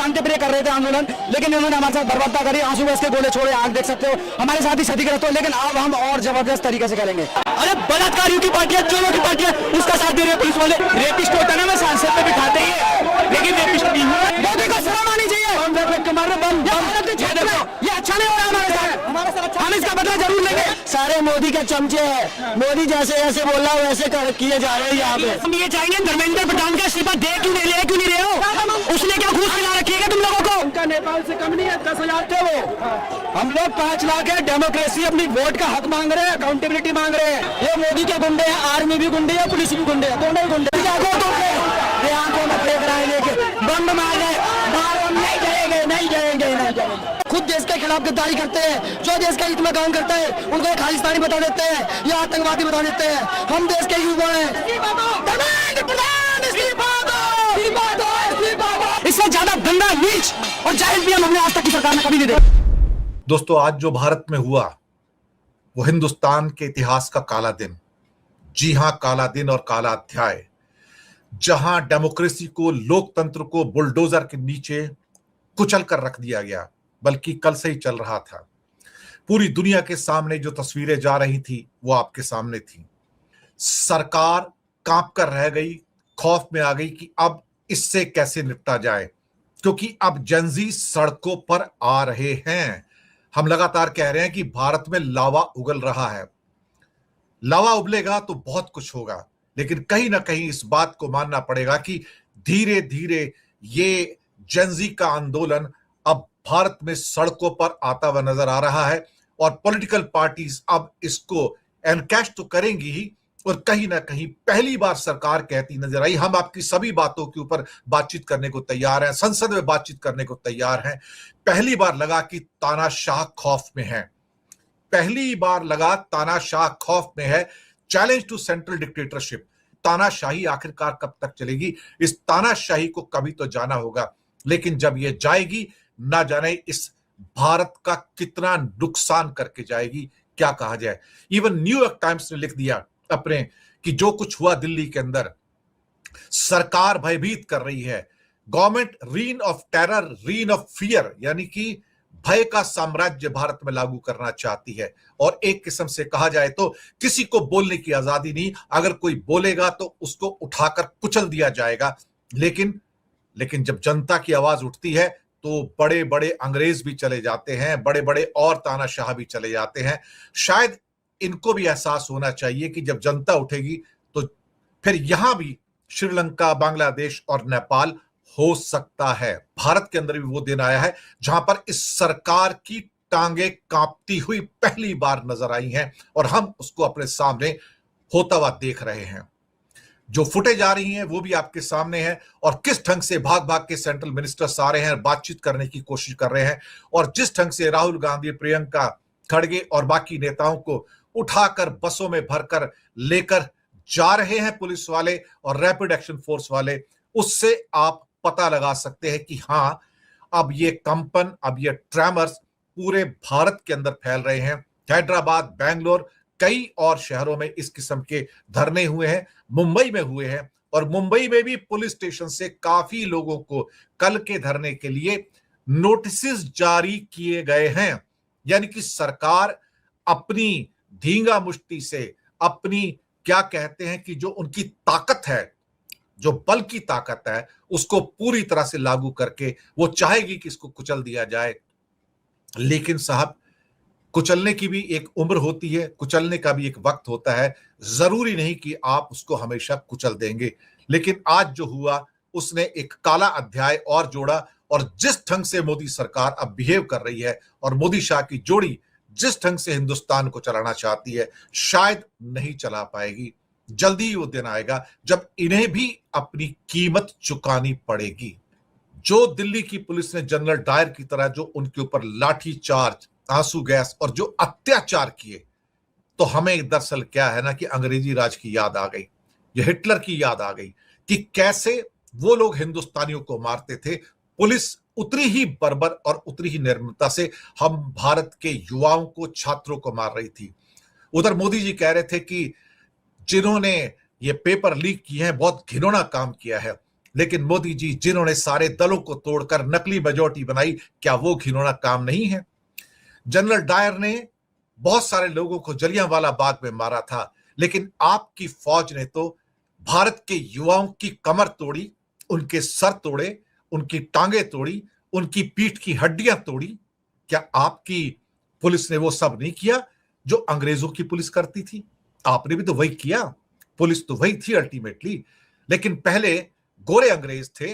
शांति प्रिय कर रहे थे आंदोलन, लेकिन इन्होंने हमारे साथ बर्बरता करी, आंसू गैस के गोले छोड़े, आग देख सकते हो, हमारे साथ ही क्षतिग्रस्त हो। लेकिन अब हम और जबरदस्त तरीके से करेंगे। अरे बलात्कारियों की पार्टी है, चोरों की पार्टी है, उसका साथ दे रहे हैं पुलिस वाले। रेपिस्ट होता है ना, मैं सांसद पे बिठाते ही है, लेकिन रेपिस्ट नहीं है। मोदी को शर्म आनी चाहिए। ये अच्छा नहीं हो रहा हमारे साथ, हम इसका बदला जरूर लेंगे। सारे मोदी के चमचे हैं, मोदी जैसे ऐसे बोल रहा है वैसे किए जा रहे हैं यहाँ पे। हम ये चाहेंगे धर्मेंद्र प्रधान का इस्तीफा दे क्यों नहीं रहे हो? उसने क्या घूस खिला रखी है तुम लोगों को? उनका नेपाल से कम नहीं है, 10,000 थे वो। हम लोग 5 लाख है, डेमोक्रेसी अपनी वोट का हक मांग रहे हैं, अकाउंटेबिलिटी मांग रहे हैं। ये मोदी के गुंडे हैं, आर्मी भी गुंडे है, पुलिस भी गुंडे है, दोनों ही गुंडे। आंखों में फेंक रहे हैं लेके, बम मार रहे, नहीं जाएंगे, नहीं जाएंगे, नहीं जाएंगे। खुद देश के खिलाफ गद्दारी करते हैं, जो देश के हित में काम करते हैं उनको खालिस्तानी बता देते हैं या आतंकवादी बता देते हैं। हम देश के युवा हैं। इससे ज्यादा गंदा, नीच और जाहिल भी हमने आज तक की सरकार ने कभी नहीं देखा। दोस्तों, आज जो भारत में हुआ वो हिंदुस्तान के इतिहास का काला दिन, जी हां काला दिन और काला अध्याय, जहां डेमोक्रेसी को, लोकतंत्र को बुलडोजर के नीचे कुचल कर रख दिया गया, बल्कि कल से ही चल रहा था। पूरी दुनिया के सामने जो तस्वीरें जा रही थी वो आपके सामने थी। सरकार कांप कर रह गई, खौफ में आ गई कि अब इससे कैसे निपटा जाए, क्योंकि अब जेनजी सड़कों पर आ रहे हैं। हम लगातार कह रहे हैं कि भारत में लावा उगल रहा है। लावा उबलेगा तो बहुत कुछ होगा, लेकिन कहीं ना कहीं इस बात को मानना पड़ेगा कि धीरे धीरे ये जेनजी का आंदोलन अब भारत में सड़कों पर आता हुआ नजर आ रहा है, और पॉलिटिकल पार्टीज अब इसको एनकैश तो करेंगी ही, और कहीं ना कहीं पहली बार सरकार कहती नजर आई, हम आपकी सभी बातों के ऊपर बातचीत करने को तैयार हैं, संसद में बातचीत करने को तैयार हैं। पहली बार लगा कि तानाशाह खौफ में है, पहली बार लगा तानाशाह खौफ में है। Challenge to central dictatorship. तानाशाही आखिरकार कब तक चलेगी? इस तानाशाही को कभी तो जाना होगा, लेकिन जब ये जाएगी, ना जाने इस भारत का कितना नुकसान करके जाएगी, क्या कहा जाए। इवन न्यूयॉर्क टाइम्स ने लिख दिया अपने कि जो कुछ हुआ दिल्ली के अंदर, सरकार भयभीत कर रही है, government reign of terror, reign of fear, यानी कि भय का साम्राज्य भारत में लागू करना चाहती है। और एक किस्म से कहा जाए तो किसी को बोलने की आजादी नहीं, अगर कोई बोलेगा तो उसको उठाकर कुचल दिया जाएगा। लेकिन जब जनता की आवाज उठती है तो बड़े बड़े अंग्रेज भी चले जाते हैं, बड़े बड़े और तानाशाह भी चले जाते हैं। शायद इनको भी एहसास होना चाहिए कि जब जनता उठेगी तो फिर यहां भी श्रीलंका, बांग्लादेश और नेपाल हो सकता है। भारत के अंदर भी वो दिन आया है जहां पर इस सरकार की टांगे कांपती हुई पहली बार नजर आई हैं, और हम उसको अपने सामने होता हुआ देख रहे हैं। जो फुटेज आ रही हैं वो भी आपके सामने है, और किस ढंग से भाग भाग के सेंट्रल मिनिस्टर्स आ रहे हैं, बातचीत करने की कोशिश कर रहे हैं, और जिस ढंग से राहुल गांधी, प्रियंका खड़गे और बाकी नेताओं को उठाकर बसों में भरकर लेकर जा रहे हैं पुलिस वाले और रैपिड एक्शन फोर्स वाले, उससे आप पता लगा सकते हैं कि हां, अब ये कंपन, अब ये ट्रेमर्स पूरे भारत के अंदर फैल रहे हैं। हैदराबाद, बेंगलोर, कई और शहरों में इस किस्म के धरने हुए हैं, मुंबई में हुए हैं, और मुंबई में भी पुलिस स्टेशन से काफी लोगों को कल के धरने के लिए नोटिस जारी किए गए हैं। यानी कि सरकार अपनी धींगा मुष्टि से, अपनी क्या कहते हैं कि जो उनकी ताकत है, जो बल की ताकत है, उसको पूरी तरह से लागू करके वो चाहेगी कि इसको कुचल दिया जाए। लेकिन साहब, कुचलने की भी एक उम्र होती है, कुचलने का भी एक वक्त होता है। जरूरी नहीं कि आप उसको हमेशा कुचल देंगे। लेकिन आज जो हुआ उसने एक काला अध्याय और जोड़ा, और जिस ढंग से मोदी सरकार अब बिहेव कर रही है, और मोदी शाह की जोड़ी जिस ढंग से हिंदुस्तान को चलाना चाहती है, शायद नहीं चला पाएगी। जल्दी ही वो दिन आएगा जब इन्हें भी अपनी कीमत चुकानी पड़ेगी। जो दिल्ली की पुलिस ने जनरल डायर की तरह जो उनके ऊपर लाठी चार्ज, आंसू गैस और जो अत्याचार किए, तो हमें दरअसल क्या है ना कि अंग्रेजी राज की याद आ गई, ये हिटलर की याद आ गई कि कैसे वो लोग हिंदुस्तानियों को मारते थे। पुलिस उतनी ही बर्बर और उतनी ही निर्ममता से हम भारत के युवाओं को, छात्रों को मार रही थी। उधर मोदी जी कह रहे थे कि जिन्होंने ये पेपर लीक किए हैं बहुत घिनौना काम किया है, लेकिन मोदी जी जिन्होंने सारे दलों को तोड़कर नकली मेजॉरिटी बनाई, क्या वो घिनौना काम नहीं है? जनरल डायर ने बहुत सारे लोगों को जलियांवाला बाग में मारा था, लेकिन आपकी फौज ने तो भारत के युवाओं की कमर तोड़ी, उनके सर तोड़े, उनकी टांगे तोड़ी, उनकी पीठ की हड्डियां तोड़ी। क्या आपकी पुलिस ने वो सब नहीं किया जो अंग्रेजों की पुलिस करती थी? आपने भी तो वही किया, पुलिस तो वही थी अल्टीमेटली। लेकिन पहले गोरे अंग्रेज थे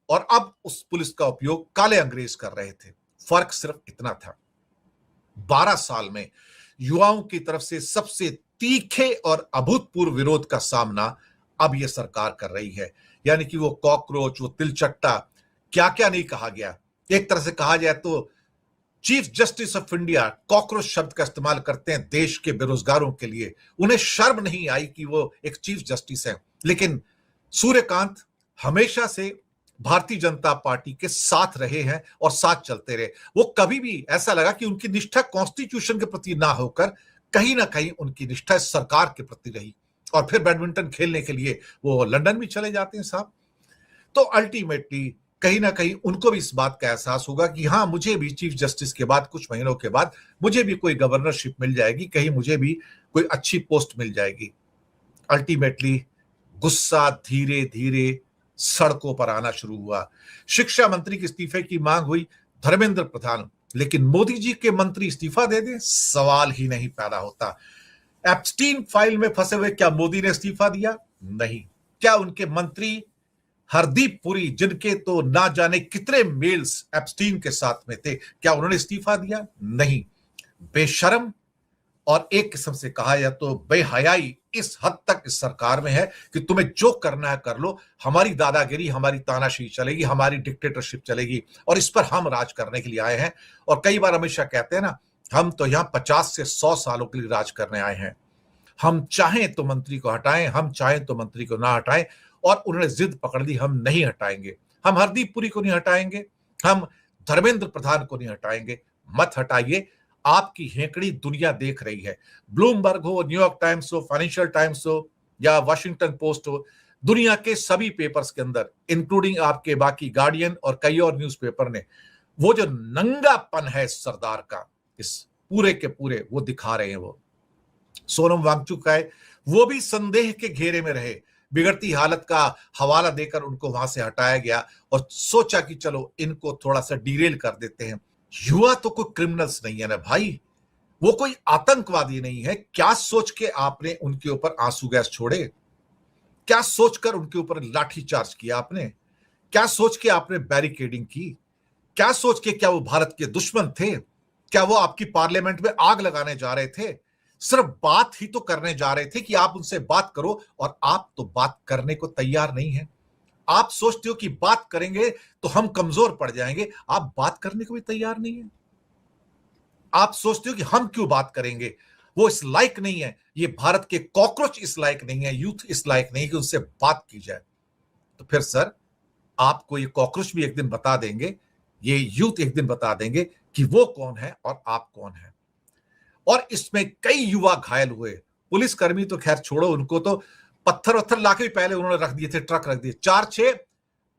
और अब उस पुलिस का उपयोग काले अंग्रेज कर रहे थे। फर्क सिर्फ इतना था, 12 साल में युवाओं की तरफ से सबसे तीखे और अभूतपूर्व विरोध का सामना अब यह सरकार कर रही है। यानी कि वो कॉकरोच, वो तिलचट्टा, क्या क्या नहीं कहा गया। एक तरह से कहा जाए तो chief justice of India cockroach शब्द का इस्तेमाल करते हैं देश के बेरोजगारों के लिए। उन्हें शर्म नहीं आई कि वो एक चीफ जस्टिस है। लेकिन सूर्यकांत हमेशा से भारतीय जनता पार्टी के साथ रहे हैं और साथ चलते रहे। वो कभी भी ऐसा लगा कि उनकी निष्ठा कॉन्स्टिट्यूशन के प्रति ना होकर कहीं ना कहीं उनकी निष्ठा सरकार के प्रति रही। और फिर बैडमिंटन खेलने के लिए वो लंदन भी चले जाते हैं साहब। तो अल्टीमेटली कहीं ना कहीं उनको भी इस बात का एहसास होगा कि हाँ, मुझे भी चीफ जस्टिस के बाद कुछ महीनों के बाद मुझे भी कोई गवर्नरशिप मिल जाएगी, कहीं मुझे भी कोई अच्छी पोस्ट मिल जाएगी। अल्टीमेटली गुस्सा धीरे धीरे सड़कों पर आना शुरू हुआ। शिक्षा मंत्री के इस्तीफे की मांग हुई, धर्मेंद्र प्रधान, लेकिन मोदी जी के मंत्री इस्तीफा दे दें, सवाल ही नहीं पैदा होता। एप्स्टीन फाइल में फंसे हुए क्या मोदी ने इस्तीफा दिया? नहीं। क्या उनके मंत्री हरदीप पुरी, जिनके तो ना जाने कितने मेल्स एप्स्टीन के साथ में थे, क्या उन्होंने इस्तीफा दिया? नहीं। बेशर्म और एक किस्म से कहा जाए तो बेहयाई इस हद तक इस सरकार में है कि तुम्हें जो करना है कर लो, हमारी दादागिरी, हमारी तानाशाही चलेगी, हमारी डिक्टेटरशिप चलेगी और इस पर हम राज करने के लिए आए हैं। और कई बार अमित शाह कहते हैं ना, हम तो यहां 50 से 100 सालों के लिए राज करने आए हैं। हम चाहें तो मंत्री को हटाएं, हम चाहें तो मंत्री को ना हटाएं। और उन्होंने जिद पकड़ ली, हम नहीं हटाएंगे, हम हरदीप पुरी को नहीं हटाएंगे, हम धर्मेंद्र प्रधान को नहीं हटाएंगे। मत हटाइए, आपकी हेकड़ी दुनिया देख रही है। ब्लूमबर्ग हो, न्यूयॉर्क टाइम्स हो, फाइनेंशियल टाइम्स हो या वाशिंगटन पोस्ट हो, दुनिया के सभी पेपर्स के अंदर, इंक्लूडिंग आपके बाकी गार्डियन और कई और न्यूज़पेपर ने वो जो नंगापन है सरदार का, इस पूरे के पूरे वो दिखा रहे हैं। वो सोनम वांगचुक है, वो भी संदेह के घेरे में रहे। बिगड़ती हालत का हवाला देकर उनको वहां से हटाया गया और सोचा कि चलो इनको थोड़ा सा डीरेल कर देते हैं। युवा तो कोई क्रिमिनल्स नहीं है ना भाई, वो कोई आतंकवादी नहीं है। क्या सोच के आपने उनके ऊपर आंसू गैस छोड़े? क्या सोचकर उनके ऊपर लाठी चार्ज किया आपने? क्या सोच के आपने बैरिकेडिंग की? क्या सोच के, क्या वो भारत के दुश्मन थे? क्या वो आपकी पार्लियामेंट में आग लगाने जा रहे थे? सिर्फ बात ही तो करने जा रहे थे कि आप उनसे बात करो, और आप तो बात करने को तैयार नहीं है। आप सोचते हो कि बात करेंगे तो हम कमजोर पड़ जाएंगे, आप बात करने को भी तैयार नहीं है। आप सोचते हो कि हम क्यों बात करेंगे, वो इस लायक नहीं है, ये भारत के कॉकरोच इस लायक नहीं है, यूथ इस लायक नहीं है कि उनसे बात की जाए। तो फिर सर, आपको ये कॉकरोच भी एक दिन बता देंगे, ये यूथ एक दिन बता देंगे कि वो कौन है और आप कौन है। और इसमें कई युवा घायल हुए। पुलिसकर्मी तो खैर छोड़ो, उनको तो पत्थर वत्थर लाके भी पहले उन्होंने रख दिए थे, ट्रक रख दिए, 4-6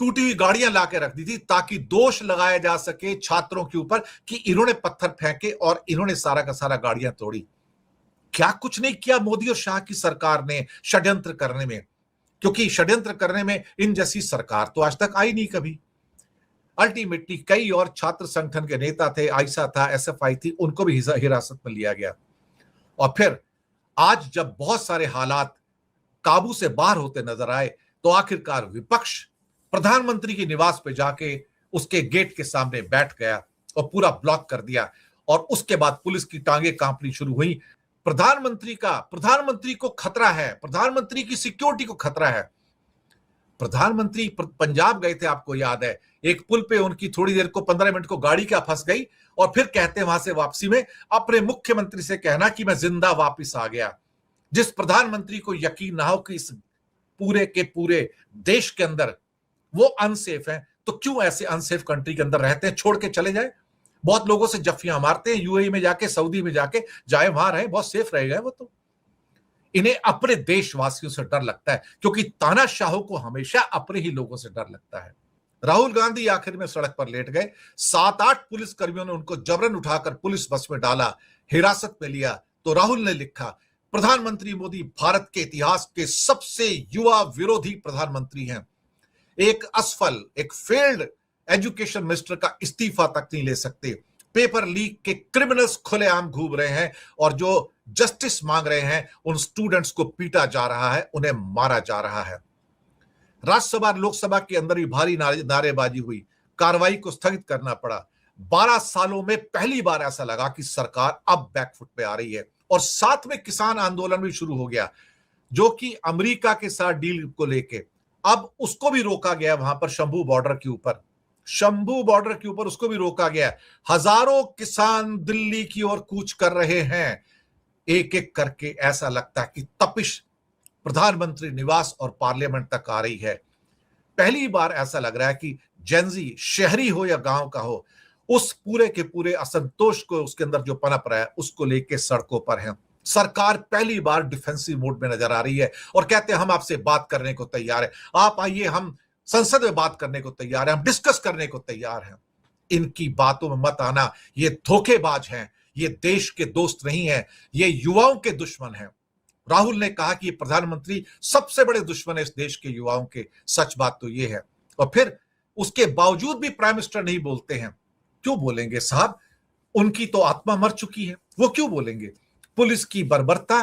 टूटी हुई गाड़ियां लाके रख दी थी ताकि दोष लगाया जा सके छात्रों के ऊपर कि इन्होंने पत्थर फेंके और इन्होंने सारा का सारा गाड़ियां तोड़ी। क्या कुछ नहीं किया मोदी और शाह की सरकार ने षड्यंत्र करने में, क्योंकि षड्यंत्र करने में इन जैसी सरकार तो आज तक आई नहीं कभी। अल्टीमेटली कई और छात्र संगठन के नेता थे, आयशा था, एसएफआई थी, उनको भी हिरासत में लिया गया। और फिर आज जब बहुत सारे हालात काबू से बाहर होते नजर आए तो आखिरकार विपक्ष प्रधानमंत्री के निवास पे जाके उसके गेट के सामने बैठ गया और पूरा ब्लॉक कर दिया। और उसके बाद पुलिस की टांगे कांपनी शुरू हुई। प्रधानमंत्री को खतरा है, प्रधानमंत्री की सिक्योरिटी को खतरा है। प्रधानमंत्री पंजाब गए थे, आपको याद है, एक पुल पे उनकी थोड़ी देर को 15 मिनट को गाड़ी क्या फंस गई और फिर कहते हैं वहां से वापसी में अपने मुख्यमंत्री से कहना कि मैं जिंदा वापस आ गया। जिस प्रधानमंत्री को यकीन ना हो कि इस पूरे के पूरे देश के अंदर वो अनसेफ है, तो क्यों ऐसे अनसेफ कंट्री के अंदर रहते हैं, छोड़ के चले जाए। बहुत लोगों से जफ्फियां मारते हैं, यूएई में जाके, सऊदी में जाके, जाए वहां रहे, बहुत सेफ रहेगा वो तो। इन्हें अपने देशवासियों से डर लगता है, क्योंकि तानाशाहों को हमेशा अपने ही लोगों से डर लगता है। राहुल गांधी आखिर में सड़क पर लेट गए। 7-8 पुलिस कर्मियों ने उनको जबरन उठाकर पुलिस बस में डाला, हिरासत में लिया। तो राहुल ने लिखा, प्रधानमंत्री मोदी भारत के इतिहास के सबसे युवा विरोधी प्रधानमंत्री हैं। एक असफल, एक फेल्ड एजुकेशन मिनिस्टर का इस्तीफा तक नहीं ले सकते। पेपर लीक के क्रिमिनल्स खुलेआम घूम रहे हैं और जो जस्टिस मांग रहे हैं, उन स्टूडेंट्स को पीटा जा रहा है, उन्हें मारा जा रहा है। राज्यसभा लोकसभा के अंदर भी भारी नारेबाजी हुई, कार्रवाई को स्थगित करना पड़ा। 12 सालों में पहली बार ऐसा लगा कि सरकार अब बैकफुट पे आ रही है। और साथ में किसान आंदोलन भी शुरू हो गया, जो कि अमेरिका के साथ डील को लेके अब उसको भी रोका गया। वहां पर शंभू बॉर्डर के ऊपर उसको भी रोका गया। हजारों किसान दिल्ली की ओर कूच कर रहे हैं। एक एक करके ऐसा लगता है कि तपिश प्रधानमंत्री निवास और पार्लियामेंट तक आ रही है। पहली बार ऐसा लग रहा है कि जेनजी, शहरी हो या गांव का हो, उस पूरे के पूरे असंतोष को उसके अंदर जो पनप रहा है, उसको लेके सड़कों पर है। सरकार पहली बार डिफेंसिव मोड में नजर आ रही है और कहते हैं हम आपसे बात करने को तैयार है, आप आइए, हम संसद में बात करने को तैयार है, हम डिस्कस करने को तैयार हैं। इनकी बातों में मत आना, ये धोखेबाज हैं, ये देश के दोस्त नहीं है, ये युवाओं के दुश्मन हैं। राहुल ने कहा कि ये प्रधानमंत्री सबसे बड़े दुश्मन है इस देश के युवाओं के। सच बात तो ये है। और फिर उसके बावजूद भी प्राइम मिनिस्टर नहीं बोलते हैं। क्यों बोलेंगे साहब? उनकी तो आत्मा मर चुकी है, वो क्यों बोलेंगे? पुलिस की बर्बरता,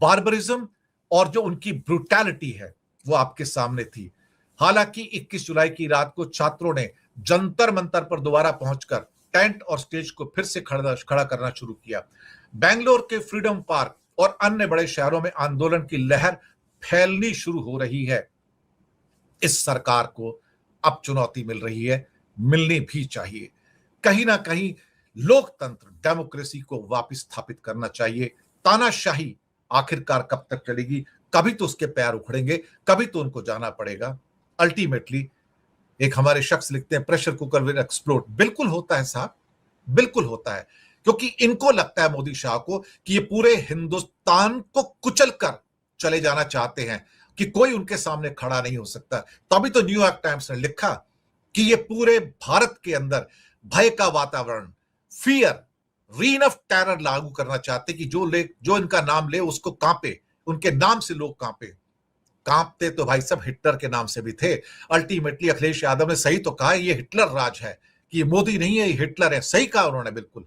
बार्बरिज्म और जो उनकी ब्रूटैलिटी है वो आपके सामने थी। हालांकि 21 जुलाई की रात को छात्रों ने जंतर मंतर पर दोबारा पहुंचकर टेंट और स्टेज को फिर से खड़ा करना शुरू किया। बेंगलोर के फ्रीडम पार्क और अन्य बड़े शहरों में आंदोलन की लहर फैलनी शुरू हो रही है। इस सरकार को अब चुनौती मिल रही है, मिलनी भी चाहिए। कहीं ना कहीं लोकतंत्र, डेमोक्रेसी को वापस स्थापित करना चाहिए। तानाशाही आखिरकार कब तक चलेगी? कभी तो उसके पैर उखड़ेंगे, कभी तो उनको जाना पड़ेगा। अल्टीमेटली एक हमारे शख्स लिखते हैं, प्रेशर कुकर विल एक्सप्लोड। बिल्कुल होता है साहब, बिल्कुल होता है, क्योंकि इनको लगता है मोदी शाह को कि ये पूरे हिंदुस्तान को कुचल कर चले जाना चाहते हैं, कि कोई उनके सामने खड़ा नहीं हो सकता। तभी तो न्यूयॉर्क टाइम्स ने लिखा कि ये पूरे भारत के अंदर भय का वातावरण, फियर, रीन ऑफ टेरर लागू करना चाहते कि जो इनका नाम ले उसको कांपे, उनके नाम से लोग कांपते तो भाई सब हिटलर के नाम से भी थे। अल्टीमेटली अखिलेश यादव ने सही तो कहा, ये हिटलर राज है, कि ये मोदी नहीं है, ये हिटलर है। सही कहा उन्होंने, बिल्कुल।